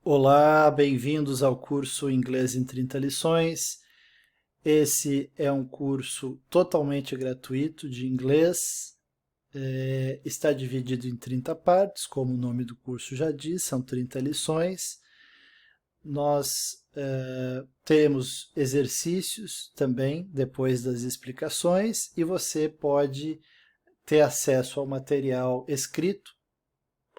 Olá, bem-vindos ao curso Inglês em 30 lições. Esse é um curso totalmente gratuito de inglês. Está dividido em 30 partes, como o nome do curso já diz, são 30 lições. Nós temos exercícios também depois das explicações e você pode ter acesso ao material escrito,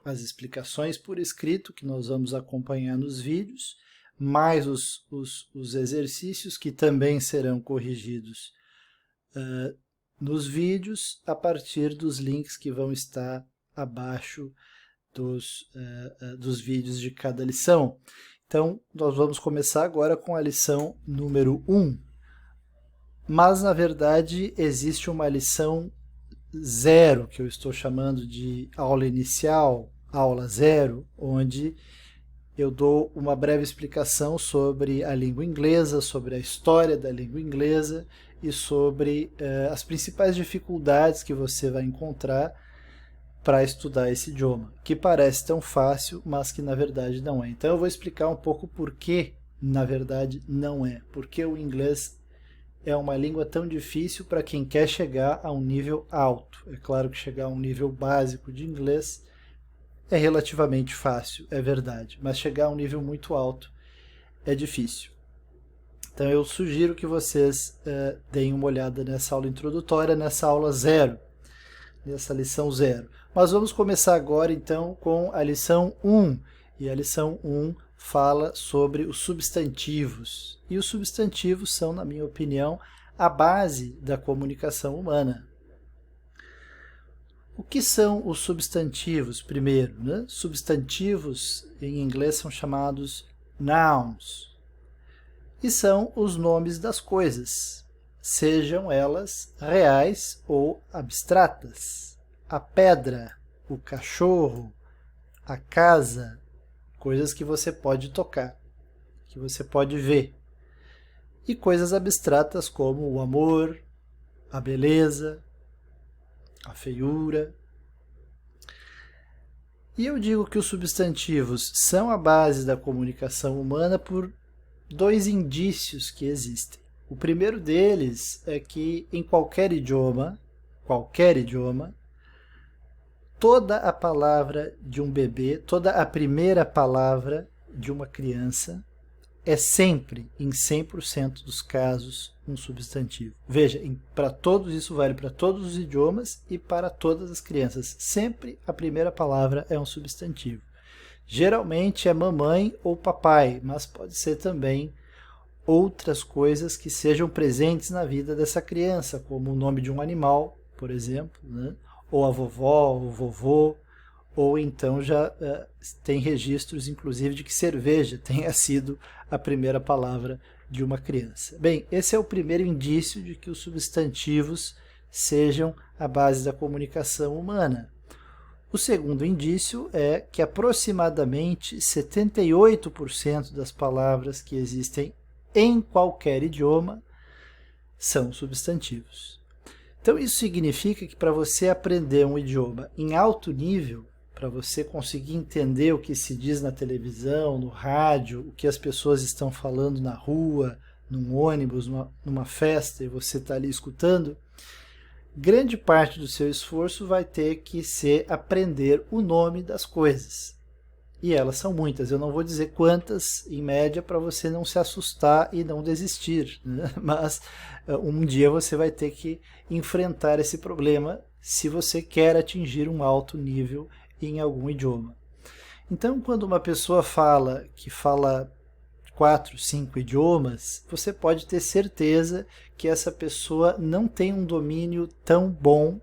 as explicações por escrito que nós vamos acompanhar nos vídeos, mais os exercícios que também serão corrigidos nos vídeos a partir dos links que vão estar abaixo dos vídeos de cada lição. Então, nós vamos começar agora com a lição número 1. Mas, na verdade, existe uma lição 0, que eu estou chamando de aula inicial, aula 0, onde eu dou uma breve explicação sobre a língua inglesa, sobre a história da língua inglesa e sobre as principais dificuldades que você vai encontrar para estudar esse idioma, que parece tão fácil, mas que na verdade não é. Então eu vou explicar um pouco por que na verdade não é, porque o inglês é uma língua tão difícil para quem quer chegar a um nível alto. É claro que chegar a um nível básico de inglês é relativamente fácil, é verdade, mas chegar a um nível muito alto é difícil. Então eu sugiro que vocês deem uma olhada nessa aula introdutória, nessa aula 0, nessa lição 0. Mas vamos começar agora então com a lição 1. E a lição 1 fala sobre os substantivos. E os substantivos são, na minha opinião, a base da comunicação humana. O que são os substantivos, primeiro, né? Substantivos, em inglês, são chamados nouns. E são os nomes das coisas, sejam elas reais ou abstratas. A pedra, o cachorro, a casa, coisas que você pode tocar, que você pode ver. E coisas abstratas como o amor, a beleza, a feiura. E eu digo que os substantivos são a base da comunicação humana por dois indícios que existem. O primeiro deles é que em qualquer idioma, toda a palavra de um bebê, toda a primeira palavra de uma criança é sempre, em 100% dos casos, um substantivo. Veja, para todos, isso vale para todos os idiomas e para todas as crianças. Sempre a primeira palavra é um substantivo. Geralmente é mamãe ou papai, mas pode ser também outras coisas que sejam presentes na vida dessa criança, como o nome de um animal, por exemplo, né? Ou a vovó, ou o vovô, ou então já tem registros, inclusive, de que cerveja tenha sido a primeira palavra de uma criança. Bem, esse é o primeiro indício de que os substantivos sejam a base da comunicação humana. O segundo indício é que aproximadamente 78% das palavras que existem em qualquer idioma são substantivos. Então isso significa que para você aprender um idioma em alto nível, para você conseguir entender o que se diz na televisão, no rádio, o que as pessoas estão falando na rua, num ônibus, numa festa, e você está ali escutando, grande parte do seu esforço vai ter que ser aprender o nome das coisas. E elas são muitas, eu não vou dizer quantas em média para você não se assustar e não desistir, né? Mas um dia você vai ter que enfrentar esse problema se você quer atingir um alto nível em algum idioma. Então, quando uma pessoa que fala 4, 5 idiomas, você pode ter certeza que essa pessoa não tem um domínio tão bom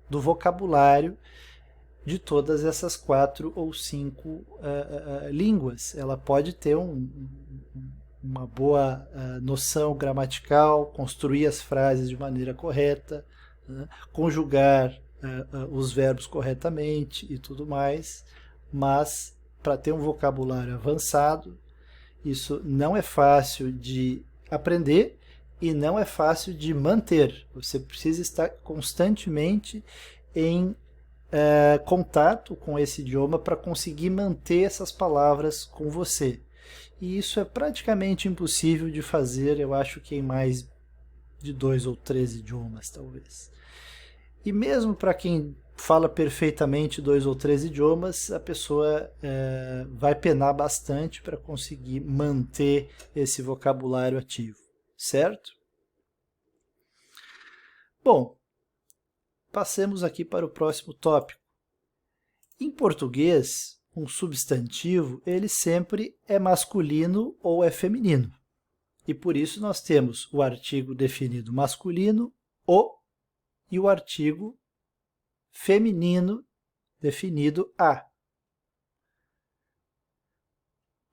do vocabulário de todas essas 4 ou 5 línguas. Ela pode ter uma boa noção gramatical, construir as frases de maneira correta, né, conjugar os verbos corretamente e tudo mais, mas para ter um vocabulário avançado, isso não é fácil de aprender e não é fácil de manter. Você precisa estar constantemente em contato com esse idioma para conseguir manter essas palavras com você. E isso é praticamente impossível de fazer, eu acho que em mais de 2 ou 3 idiomas, talvez. E mesmo para quem fala perfeitamente 2 ou 3 idiomas, a pessoa vai penar bastante para conseguir manter esse vocabulário ativo, certo? Bom, passemos aqui para o próximo tópico. Em português, um substantivo, ele sempre é masculino ou é feminino. E por isso nós temos o artigo definido masculino, o, e o artigo feminino definido a.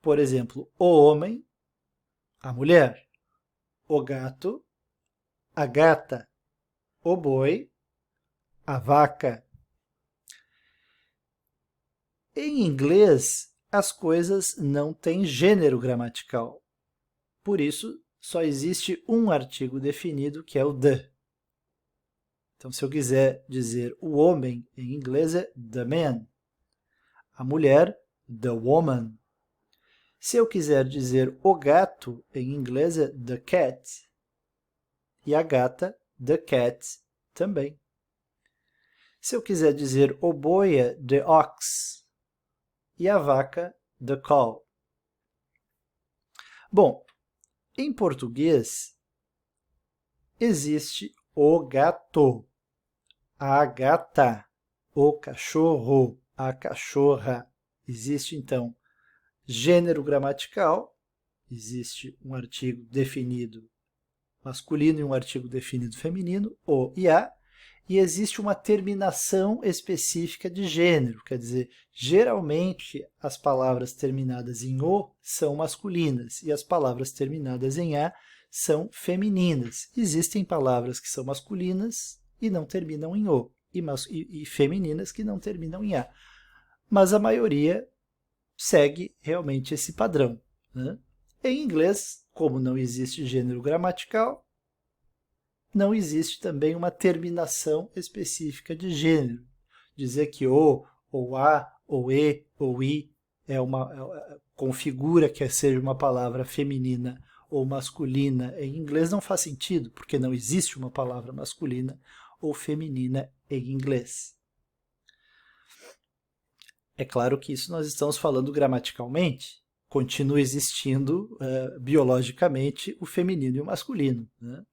Por exemplo, o homem, a mulher, o gato, a gata, o boi, a vaca. Em inglês, as coisas não têm gênero gramatical. Por isso, só existe um artigo definido, que é o the. Então, se eu quiser dizer o homem, em inglês é the man. A mulher, the woman. Se eu quiser dizer o gato, em inglês é the cat. E a gata, the cat, também. Se eu quiser dizer o boi, é the ox. E a vaca, the cow. Bom, em português, existe o gato, a gata, o cachorro, a cachorra. Existe, então, gênero gramatical, existe um artigo definido masculino e um artigo definido feminino, o e a, e existe uma terminação específica de gênero, quer dizer, geralmente as palavras terminadas em o são masculinas e as palavras terminadas em a são femininas. Existem palavras que são masculinas e não terminam em o, e femininas que não terminam em a. Mas a maioria segue realmente esse padrão, né? Em inglês, como não existe gênero gramatical, não existe também uma terminação específica de gênero. Dizer que o, ou a, ou e, ou i configura que seja uma palavra feminina ou masculina em inglês não faz sentido, porque não existe uma palavra masculina ou feminina em inglês. É claro que isso nós estamos falando gramaticalmente, continua existindo biologicamente o feminino e o masculino, né?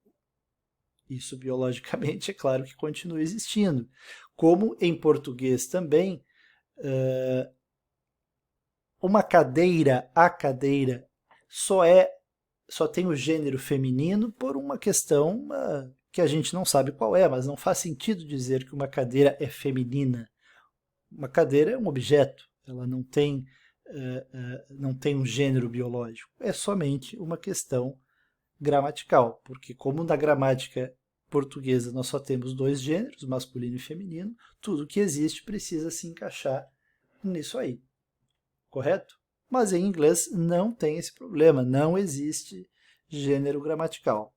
Isso biologicamente é claro que continua existindo. Como em português também, uma cadeira, a cadeira, só tem o gênero feminino por uma questão que a gente não sabe qual é, mas não faz sentido dizer que uma cadeira é feminina. Uma cadeira é um objeto, ela não tem um gênero biológico, é somente uma questão gramatical, porque como na gramática portuguesa nós só temos 2 gêneros, masculino e feminino, tudo que existe precisa se encaixar nisso aí, correto? Mas em inglês não tem esse problema, não existe gênero gramatical.